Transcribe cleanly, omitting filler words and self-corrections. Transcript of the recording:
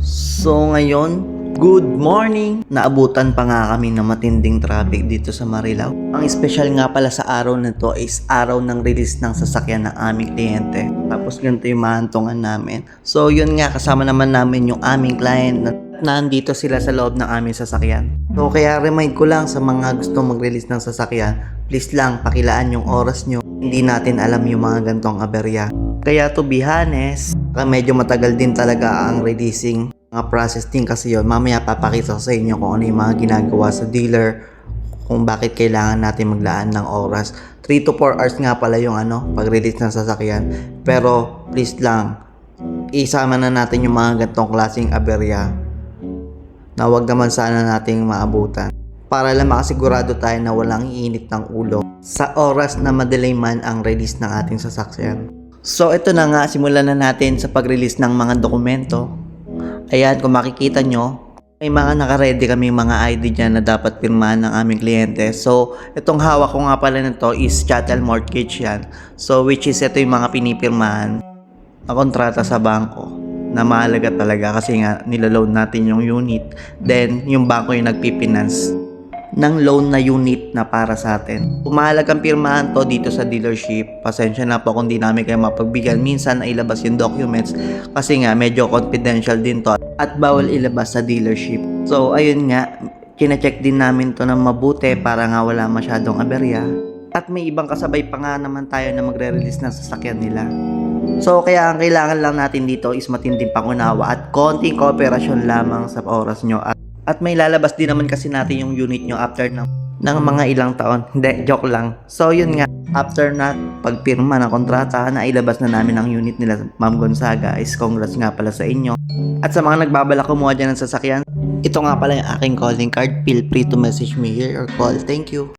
So ngayon, good morning! Naabutan pa nga kami ng matinding traffic dito sa Marilao. Ang special nga pala sa araw na to is araw ng release ng sasakyan ng aming kliyente. Tapos ganito yung mahantungan namin. So yun nga, kasama naman namin yung aming client na nandito sila sa loob ng aming sasakyan. So kaya remind ko lang sa mga gusto mag-release ng sasakyan, please lang pakilaan yung oras nyo. Hindi natin alam yung mga gantong aberya. Kaya to be honest, medyo matagal din talaga ang releasing. Mga process din kasi yun. Mamaya papakita ko sa inyo kung ano yung mga ginagawa sa dealer, kung bakit kailangan natin maglaan ng oras. 3 to 4 hours nga pala yung pag-release ng sasakyan. Pero please lang, isama na natin yung mga gantong klaseng aberya na wag naman sana nating maabutan. Para lang makasigurado tayo na walang iinit ng ulo sa oras na madelay man ang release ng ating sasakyan. So ito na nga, simulan na natin sa pag-release ng mga dokumento. Ayan, kung makikita nyo, may mga naka-ready kaming mga ID dyan na dapat pirmahan ng aming kliyente. So, itong hawak ko nga pala nito is chattel mortgage yan. So, which is ito yung mga pinipirmahan na kontrata sa bangko na mahalaga talaga kasi nga nilaloan natin yung unit. Then, yung bangko yung nagpipinance ng loan na unit na para sa atin. Kung mahalagang pirmahan to dito sa dealership, pasensya na po kung di namin kayo mapagbigyan. Minsan na ilabas yung documents kasi nga medyo confidential din to at bawal ilabas sa dealership. So ayun nga, kina-check din namin to ng mabuti para nga wala masyadong aberya. At may ibang kasabay pa nga naman tayo na magre-release ng sasakyan nila. So kaya ang kailangan lang natin dito is matinding pangunawa at konting kooperasyon lamang sa oras nyo. At may lalabas din naman kasi natin yung unit nyo after ng mga ilang taon. Hindi, joke lang. So yun nga, after na pagpirma ng kontrata, na ilabas na namin ang unit nila, Ma'am Gonzaga, is congrats nga pala sa inyo. At sa mga nagbabalak kumuha dyan ng sasakyan, ito nga pala yung aking calling card. Feel free to message me here or call. Thank you.